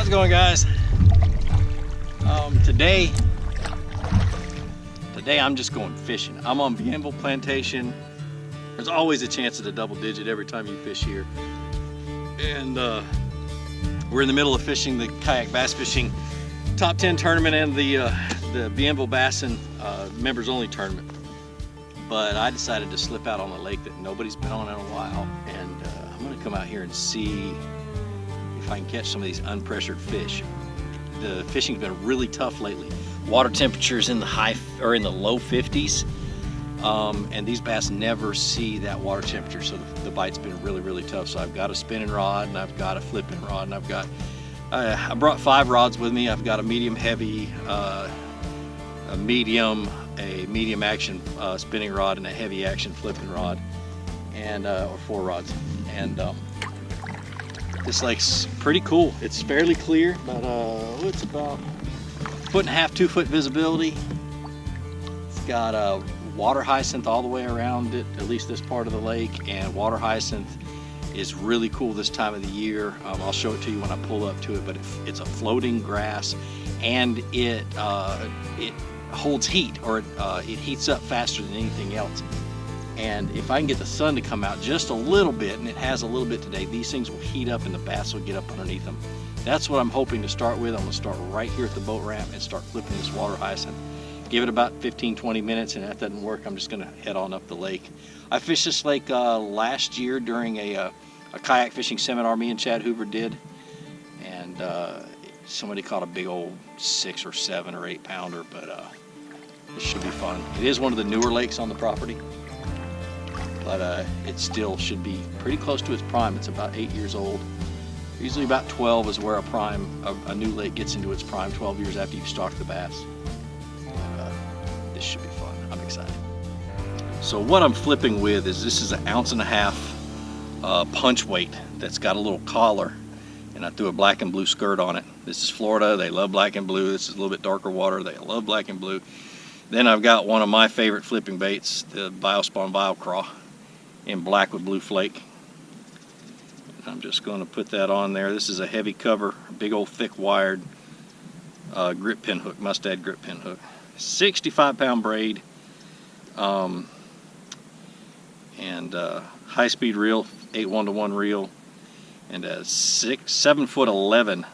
How's it going, guys? Today I'm just going fishing. I'm on Bienville Plantation. There's always a chance at a double digit every time you fish here. And we're in the middle of fishing the kayak bass fishing top 10 tournament and the Bienville Bassin members only tournament. But I decided to slip out on a lake that nobody's been on in a while, and I'm gonna come out here and see if I can catch some of these unpressured fish. The fishing's been really tough lately. Water temperatures in the low 50s, and these bass never see that water temperature, so the bite's been really tough. So I've got a spinning rod and I've got a flipping rod, and I brought 5 rods with me. I've got a medium heavy, a medium action spinning rod, and a heavy action flipping rod, and or 4 rods. And this lake's pretty cool. It's fairly clear, but it's about 1.5 to 2 foot visibility. It's got a water hyacinth all the way around it, at least this part of the lake, and water hyacinth is really cool this time of the year. I'll show it to you when I pull up to it, but it's a floating grass, and it holds heat, or it heats up faster than anything else. And if I can get the sun to come out just a little bit, and it has a little bit today, these things will heat up and the bass will get up underneath them. That's what I'm hoping to start with. I'm gonna start right here at the boat ramp and start flipping this water hyacinth. Give it about 15-20 minutes, and if that doesn't work, I'm just gonna head on up the lake. I fished this lake last year during a kayak fishing seminar me and Chad Hoover did, and somebody caught a big old 6 or 7 or 8 pounder, but this should be fun. It is one of the newer lakes on the property, but it still should be pretty close to its prime. It's about 8 years old. Usually about 12 is where a new lake gets into its prime, 12 years after you've stocked the bass. This should be fun. I'm excited. So what I'm flipping with this is an 1.5 ounce punch weight that's got a little collar, and I threw a black and blue skirt on it. This is Florida. They love black and blue. This is a little bit darker water. They love black and blue. Then I've got one of my favorite flipping baits, the Biospawn Biocraw, in black with blue flake. I'm just going to put that on there. This is a heavy cover, big old thick wired grip pin hook, Mustad grip pin hook. 65-pound braid, and high-speed reel, 8:1-to-1 reel, and a 7'11"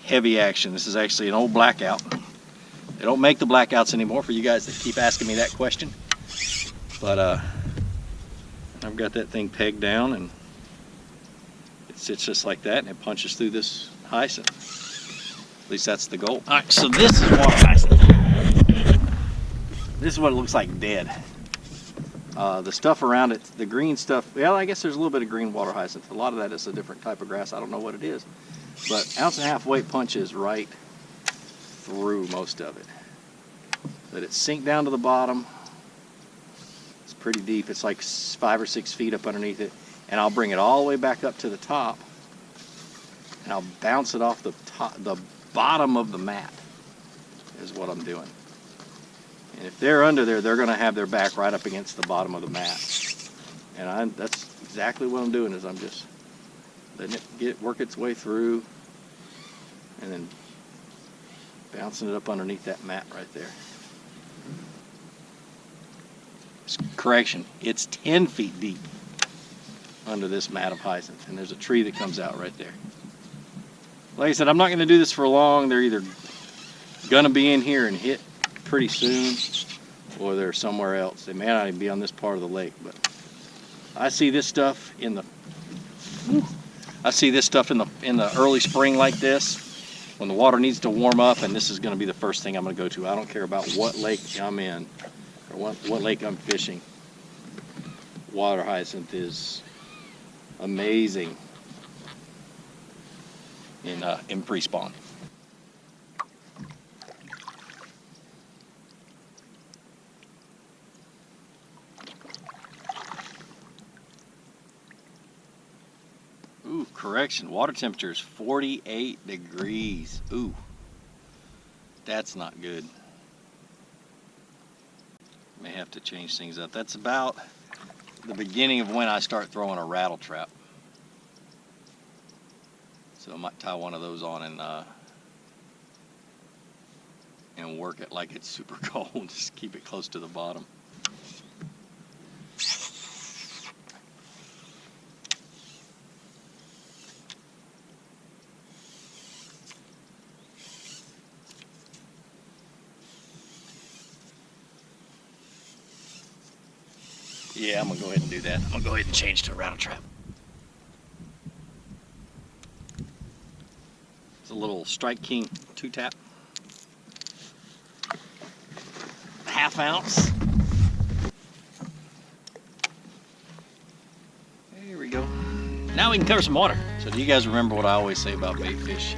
heavy action. This is actually an old blackout. They don't make the blackouts anymore, for you guys that keep asking me that question. But I've got that thing pegged down, and it sits just like that, and it punches through this hyacinth. At least that's the goal. All right, so this is water hyacinth. This is what it looks like dead. The stuff around it, the green stuff, well, I guess there's a little bit of green water hyacinth. A lot of that is a different type of grass. I don't know what it is. But 1.5 ounce weight punches right through most of it. Let it sink down to the bottom. It's pretty deep. It's like 5 or 6 feet up underneath it. And I'll bring it all the way back up to the top, and I'll bounce it off the bottom of the mat is what I'm doing. And if they're under there, they're going to have their back right up against the bottom of the mat. And that's exactly what I'm doing, is I'm just letting it work its way through, and then bouncing it up underneath that mat right there. Correction, it's 10 feet deep under this mat of hyacinth, and there's a tree that comes out right there. Like I said, I'm not going to do this for long. They're either going to be in here and hit pretty soon, or they're somewhere else. They may not even be on this part of the lake, but I see this stuff in the early spring like this, when the water needs to warm up, and this is going to be the first thing I'm going to go to. I don't care about what lake I'm in or what lake I'm fishing. Water hyacinth is amazing in pre-spawn. Ooh, correction, water temperature is 48 degrees. Ooh, that's not good. May have to change things up. That's about the beginning of when I start throwing a rattle trap. So I might tie one of those on and work it like it's super cold. Just keep it close to the bottom. Yeah, I'm gonna go ahead and do that. I'm gonna go ahead and change to a rattle trap. It's a little Strike King 2-tap. Half ounce. There we go. Now we can cover some water. So do you guys remember what I always say about bait fish?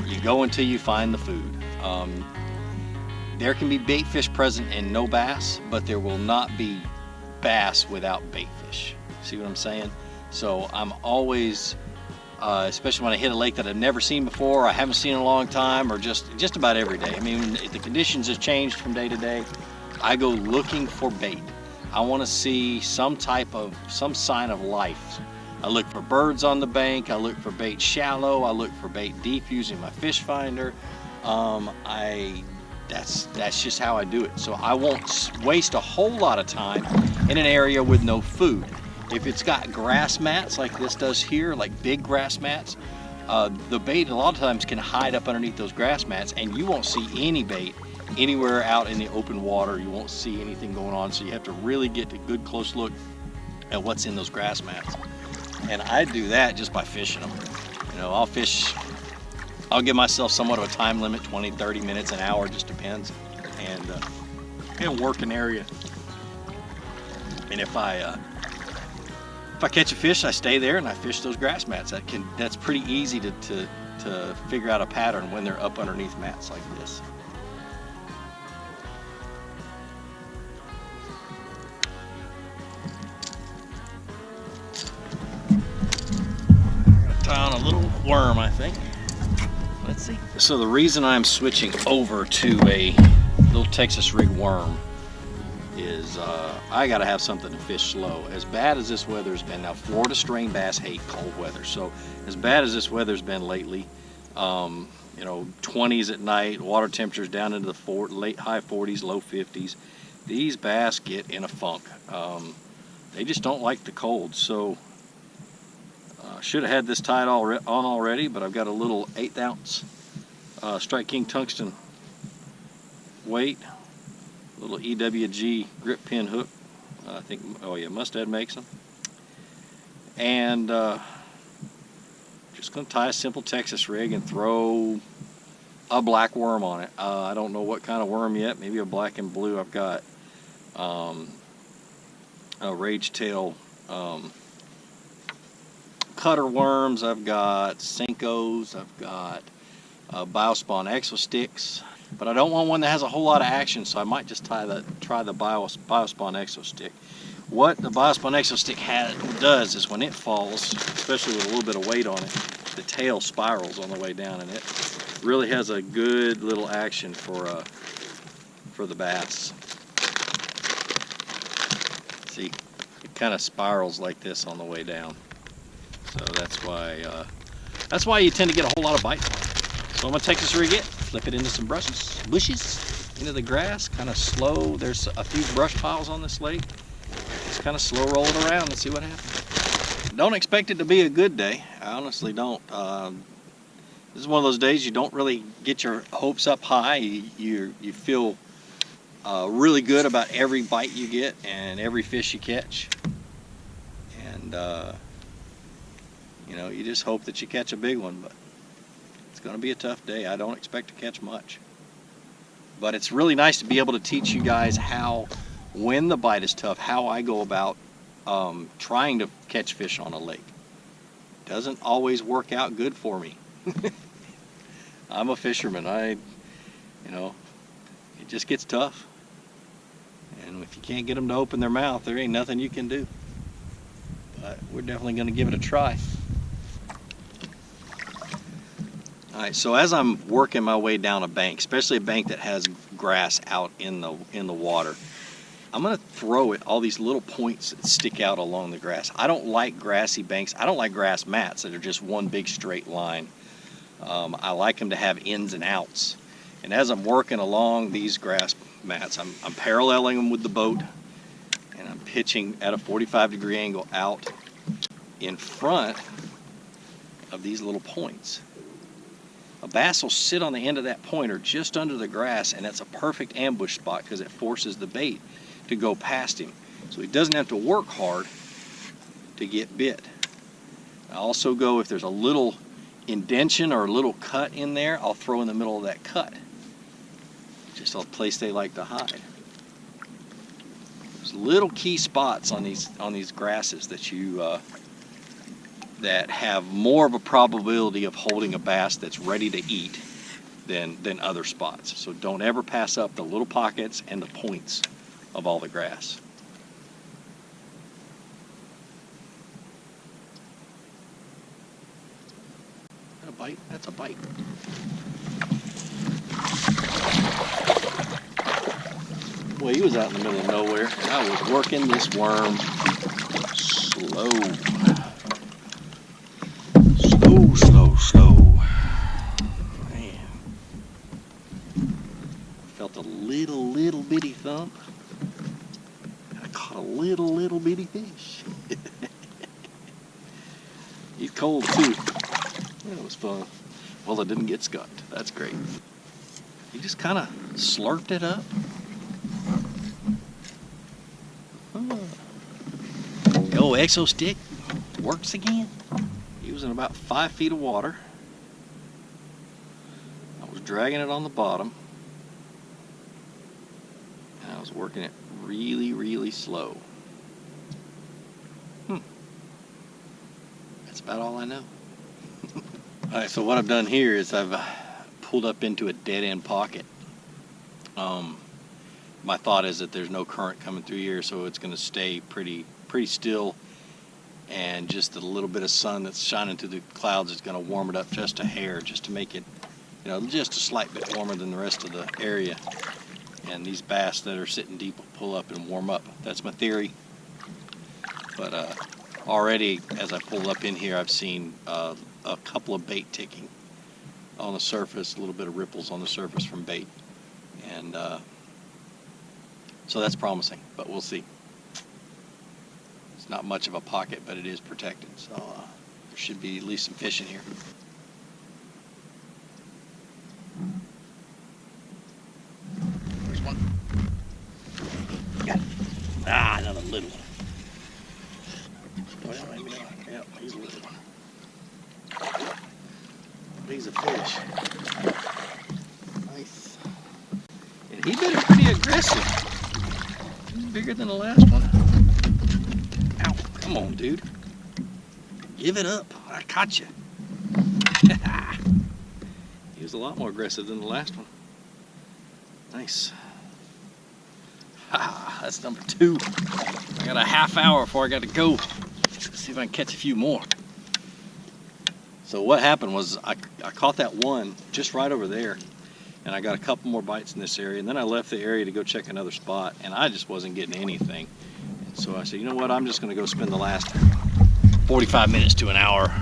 You go until you find the food. There can be bait fish present and no bass, but there will not be bass without bait fish. See what I'm saying? So I'm always, especially when I hit a lake that I've never seen before, I haven't seen in a long time, or just about every day. I mean, if the conditions have changed from day to day, I go looking for bait. I want to see some sign of life. I look for birds on the bank. I look for bait shallow. I look for bait deep using my fish finder. That's just how I do it. So I won't waste a whole lot of time in an area with no food. If it's got grass mats like this does here, like big grass mats, the bait a lot of times can hide up underneath those grass mats, and you won't see any bait anywhere out in the open water. You won't see anything going on, so you have to really get a good close look at what's in those grass mats. And I do that just by fishing them. You know, I'll give myself somewhat of a time limit, 20, 30 minutes, an hour, just depends, and work an area. And if I catch a fish, I stay there and I fish those grass mats. That's pretty easy to figure out a pattern when they're up underneath mats like this. Tie on a little worm, I think. Let's see. So the reason I'm switching over to a little Texas rig worm is I gotta have something to fish slow. As bad as this weather's been, now Florida strain bass hate cold weather, so as bad as this weather's been lately, you know, 20s at night, water temperatures down into the high 40s, low 50s, these bass get in a funk. They just don't like the cold. So should have had this tied on already, but I've got a little 1/8 ounce Strike King tungsten weight, little EWG grip pin hook. I think, oh yeah, Mustad makes them. And just gonna tie a simple Texas rig and throw a black worm on it. I don't know what kind of worm yet, maybe a black and blue. I've got a rage tail cutter worms, I've got Senkos, I've got Biospawn Exo sticks, but I don't want one that has a whole lot of action, so I might just try the Biospawn Exo stick. What the Biospawn Exo stick does is when it falls, especially with a little bit of weight on it, the tail spirals on the way down, and it really has a good little action for the bass. See, it kind of spirals like this on the way down. So that's why you tend to get a whole lot of bites on it. So I'm gonna take this rig, flip it into some bushes, into the grass, kind of slow. There's a few brush piles on this lake. Just kind of slow roll it around and see what happens. Don't expect it to be a good day. I honestly don't. This is one of those days you don't really get your hopes up high. You feel really good about every bite you get and every fish you catch. And you know, you just hope that you catch a big one, but it's going to be a tough day. I don't expect to catch much. But it's really nice to be able to teach you guys how, when the bite is tough, how I go about trying to catch fish on a lake. Doesn't always work out good for me. I'm a fisherman. You know, it just gets tough. And if you can't get them to open their mouth, there ain't nothing you can do. But we're definitely going to give it a try. Alright, so as I'm working my way down a bank, especially a bank that has grass out in the water, I'm gonna throw it all these little points that stick out along the grass. I don't like grassy banks. I don't like grass mats that are just one big straight line. I like them to have ins and outs. And as I'm working along these grass mats, I'm paralleling them with the boat, and I'm pitching at a 45-degree angle out in front of these little points. A bass will sit on the end of that point or just under the grass, and that's a perfect ambush spot because it forces the bait to go past him. So he doesn't have to work hard to get bit. I also go, if there's a little indention or a little cut in there, I'll throw in the middle of that cut. Just a place they like to hide. There's little key spots on these grasses that you that have more of a probability of holding a bass that's ready to eat than other spots. So don't ever pass up the little pockets and the points of all the grass. Is that a bite? That's a bite. Well, he was out in the middle of nowhere, and I was working this worm slow. Slow. Man. Felt a little bitty thump. I caught a little bitty fish. He's cold too. That was fun. Well, it didn't get skunked. That's great. He just kind of slurped it up. The old exo stick works again. He was in about 5 feet of water. I was dragging it on the bottom, and I was working it really slow. That's about all I know. Alright, so what I've done here is I've pulled up into a dead-end pocket. My thought is that there's no current coming through here, so it's going to stay pretty still, and just a little bit of sun that's shining through the clouds is going to warm it up just a hair, just to make it, you know, just a slight bit warmer than the rest of the area. And these bass that are sitting deep will pull up and warm up. That's my theory. But already, as I pull up in here, I've seen a couple of bait ticking on the surface, a little bit of ripples on the surface from bait. And so that's promising, but we'll see. It's not much of a pocket, but it is protected, so there should be at least some fish in here. There's one. Got it. Ah, another little one. Well, maybe not. Yep, he's a little one. He's a fish. Nice. And he been pretty aggressive. He's bigger than the last one. Ow, come on, dude. Give it up. I caught you. He was a lot more aggressive than the last one. Nice. That's number 2. I got a half hour before I got to go. Let's see if I can catch a few more. So what happened was I caught that one just right over there, and I got a couple more bites in this area, and then I left the area to go check another spot, and I just wasn't getting anything. And so I said, you know what, I'm just going to go spend the last 45 minutes to an hour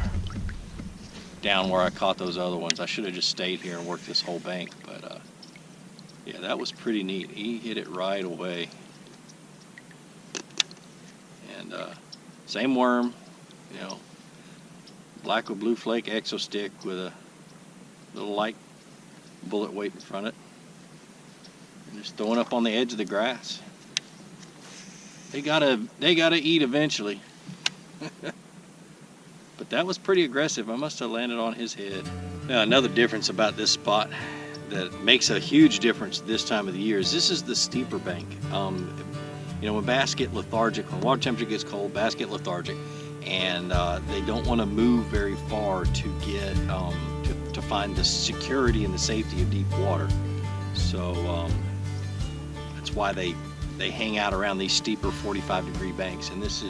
down where I caught those other ones. I should have just stayed here and worked this whole bank, but yeah, that was pretty neat. He hit it right away. And same worm, you know, black with blue flake exo stick with a little light bullet weight in front of it. And just throwing up on the edge of the grass. They gotta eat eventually. But that was pretty aggressive. I must have landed on his head. Now another difference about this spot that makes a huge difference this time of the year is this is the steeper bank. You know, when bass get lethargic, when water temperature gets cold, bass get lethargic, and they don't want to move very far to get to find the security and the safety of deep water. So that's why they hang out around these steeper 45-degree banks. And this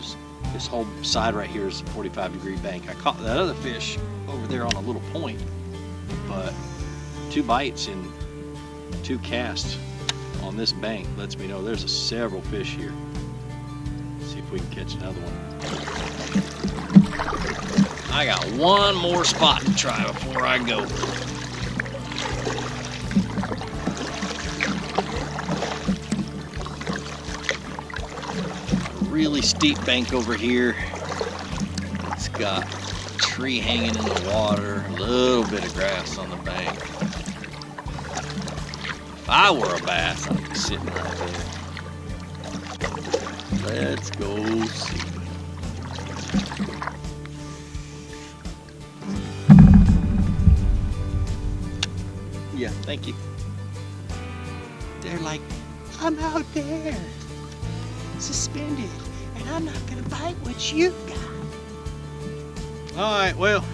whole side right here is a 45-degree bank. I caught that other fish over there on a little point, but 2 bites in 2 casts on this bank lets me know there's several fish here. Let's see if we can catch another one. I got one more spot to try before I go. A really steep bank over here. It's got a tree hanging in the water, a little bit of grass on the bank. If I were a bass, I'd be sitting right there. Let's go see. Yeah, thank you. They're like, I'm out there, suspended, and I'm not gonna bite what you got. All right, well,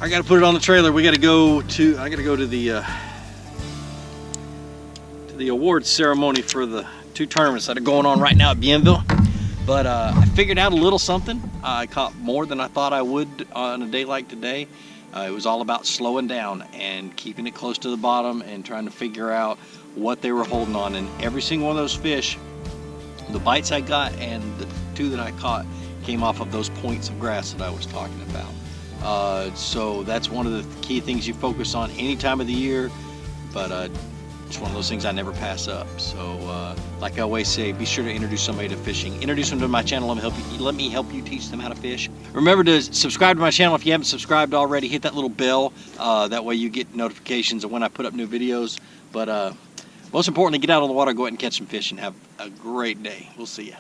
I gotta put it on the trailer. I gotta go to the awards ceremony for the 2 tournaments that are going on right now at Bienville. But I figured out a little something. I caught more than I thought I would on a day like today. It was all about slowing down and keeping it close to the bottom and trying to figure out what they were holding on. And every single one of those fish, the bites I got and the 2 that I caught, came off of those points of grass that I was talking about. So that's one of the key things you focus on any time of the year, but it's one of those things I never pass up. So like I always say, be sure to introduce somebody to fishing. Introduce them to my channel. Let me help you teach them how to fish. Remember to subscribe to my channel if you haven't subscribed already. Hit that little bell. That way you get notifications of when I put up new videos. But most importantly, get out on the water, go ahead and catch some fish, and have a great day. We'll see you.